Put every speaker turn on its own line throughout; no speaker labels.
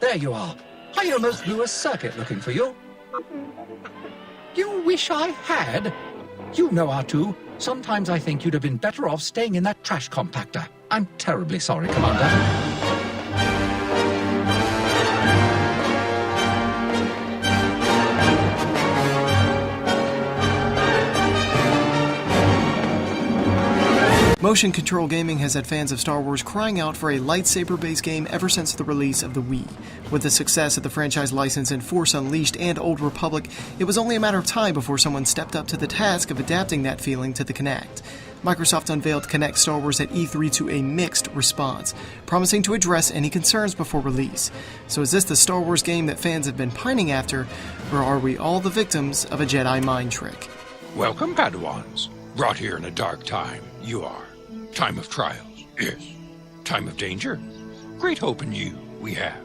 There you are. I almost blew a circuit looking for you. You wish I had? You know, R2, sometimes I think you'd have been better off staying in that trash compactor. I'm terribly sorry, Commander.
Motion control gaming has had fans of Star Wars crying out for a lightsaber-based game ever since the release of the Wii. With the success of the franchise license in Force Unleashed and Old Republic, it was only a matter of time before someone stepped up to the task of adapting that feeling to the Kinect. Microsoft unveiled Kinect Star Wars at E3 to a mixed response, promising to address any concerns before release. So is this the Star Wars game that fans have been pining after, or are we all the victims of a Jedi mind trick?
Welcome, Padawans. Brought here in a dark time, you are. Time of trials, yes. Time of danger? Great hope in you, we have.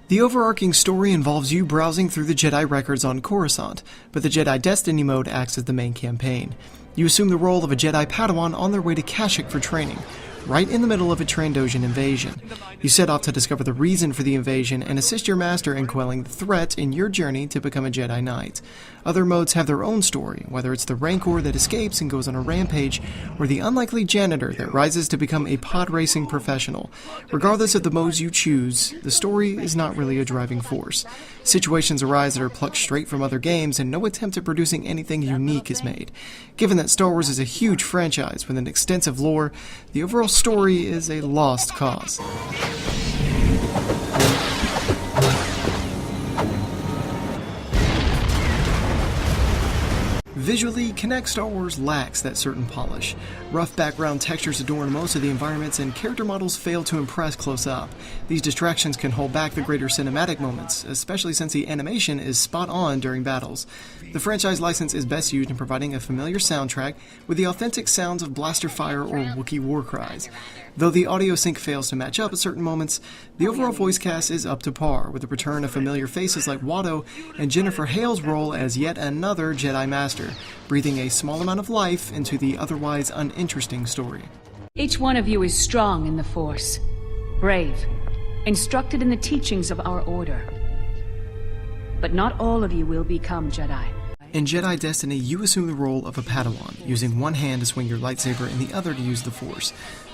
The overarching story involves you browsing through the Jedi records on Coruscant, but the Jedi Destiny mode acts as the main campaign. You assume the role of a Jedi Padawan on their way to Kashyyyk for training, right in the middle of a Trandoshan invasion. You set off to discover the reason for the invasion and assist your master in quelling the threat in your journey to become a Jedi Knight. Other modes have their own story, whether it's the Rancor that escapes and goes on a rampage, or the unlikely janitor that rises to become a pod racing professional. Regardless of the modes you choose, the story is not really a driving force. Situations arise that are plucked straight from other games, and no attempt at producing anything unique is made. Given that Star Wars is a huge franchise with an extensive lore, the overall story is a lost cause. Visually, Kinect Star Wars lacks that certain polish. Rough background textures adorn most of the environments, and character models fail to impress close up. These distractions can hold back the greater cinematic moments, especially since the animation is spot on during battles. The franchise license is best used in providing a familiar soundtrack with the authentic sounds of blaster fire or Wookiee war cries. Though the audio sync fails to match up at certain moments, the overall voice cast is up to par, with the return of familiar faces like Watto and Jennifer Hale's role as yet another Jedi Master, breathing a small amount of life into the otherwise uninteresting story.
Each one of you is strong in the Force, brave, instructed in the teachings of our order. But not all of you will become Jedi.
In Jedi Destiny, you assume the role of a Padawan, using one hand to swing your lightsaber and the other to use the Force.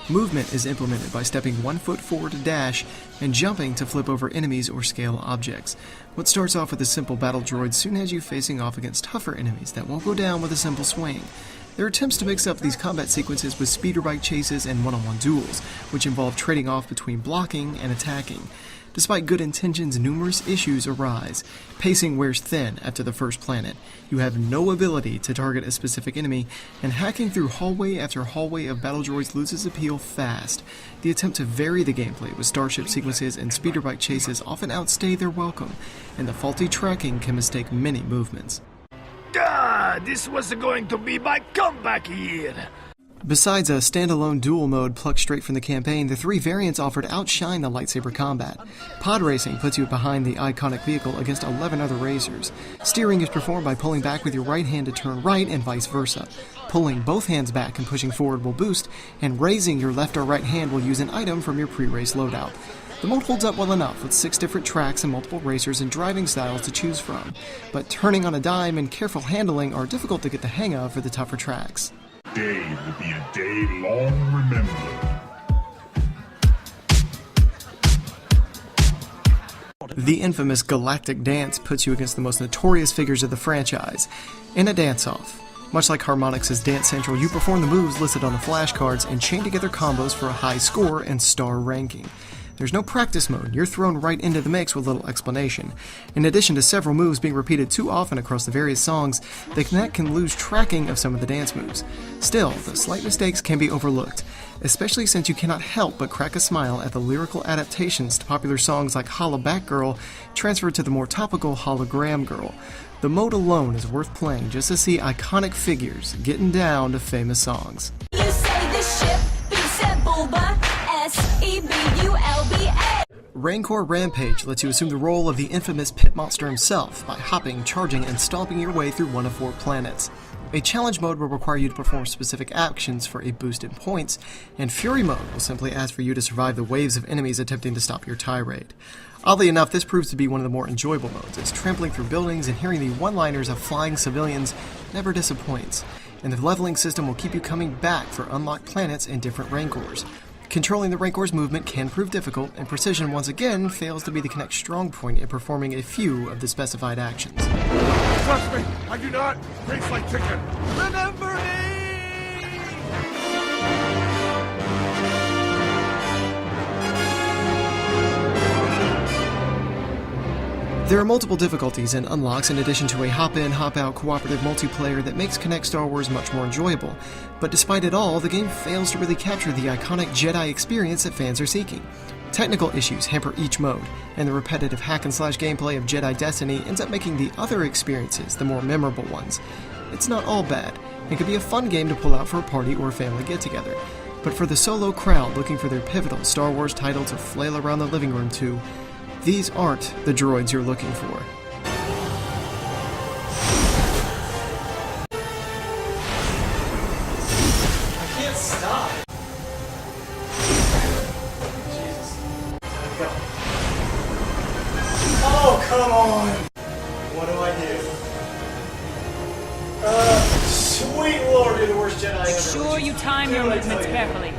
Movement is implemented by stepping 1 foot forward to dash and jumping to flip over enemies or scale objects. What starts off with a simple battle droid soon has you facing off against tougher enemies that won't go down with a simple swing. There are attempts to mix up these combat sequences with speeder bike chases and one-on-one duels, which involve trading off between blocking and attacking. Despite good intentions, numerous issues arise. Pacing wears thin after the first planet. You have no ability to target a specific enemy, and hacking through hallway after hallway of battle droids loses appeal fast. The attempt to vary the gameplay with starship sequences and speeder bike chases often outstay their welcome, and the faulty tracking can mistake many movements.
This was going to be my comeback year!
Besides a standalone duel mode plucked straight from the campaign, the three variants offered outshine the lightsaber combat. Pod racing puts you behind the iconic vehicle against 11 other racers. Steering is performed by pulling back with your right hand to turn right and vice versa. Pulling both hands back and pushing forward will boost, and raising your left or right hand will use an item from your pre-race loadout. The mode holds up well enough, with 6 different tracks and multiple racers and driving styles to choose from, but turning on a dime and careful handling are difficult to get the hang of for the tougher tracks.
Day will be a day long remembered.
The infamous Galactic Dance puts you against the most notorious figures of the franchise in a dance-off. Much like Harmonix's Dance Central, you perform the moves listed on the flashcards and chain together combos for a high score and star ranking. There's no practice mode, you're thrown right into the mix with little explanation. In addition to several moves being repeated too often across the various songs, the Kinect can lose tracking of some of the dance moves. Still, the slight mistakes can be overlooked, especially since you cannot help but crack a smile at the lyrical adaptations to popular songs like Holla Back Girl transferred to the more topical Hologram Girl. The mode alone is worth playing just to see iconic figures getting down to famous songs.
You say this ship be simple, but S-E-B-U-L-B-A.
Rancor Rampage lets you assume the role of the infamous pit monster himself by hopping, charging, and stomping your way through one of 4 planets. A challenge mode will require you to perform specific actions for a boost in points, and Fury mode will simply ask for you to survive the waves of enemies attempting to stop your tirade. Oddly enough, this proves to be one of the more enjoyable modes, as trampling through buildings and hearing the one-liners of flying civilians never disappoints, and the leveling system will keep you coming back for unlocked planets and different Rancors. Controlling the Rancor's movement can prove difficult, and precision once again fails to be the Kinect's strong point in performing a few of the specified actions.
Trust me, I do not taste like chicken. Remember me!
There are multiple difficulties and unlocks in addition to a hop-in, hop-out cooperative multiplayer that makes Kinect Star Wars much more enjoyable, but despite it all, the game fails to really capture the iconic Jedi experience that fans are seeking. Technical issues hamper each mode, and the repetitive hack-and-slash gameplay of Jedi Destiny ends up making the other experiences the more memorable ones. It's not all bad, and could be a fun game to pull out for a party or a family get-together, but for the solo crowd looking for their pivotal Star Wars title to flail around the living room to, these aren't the droids you're looking for.
I can't stop. Jesus. Go. Oh, come on. What do I do? Sweet lord, you're the worst Jedi ever.
Sure you time your movements carefully.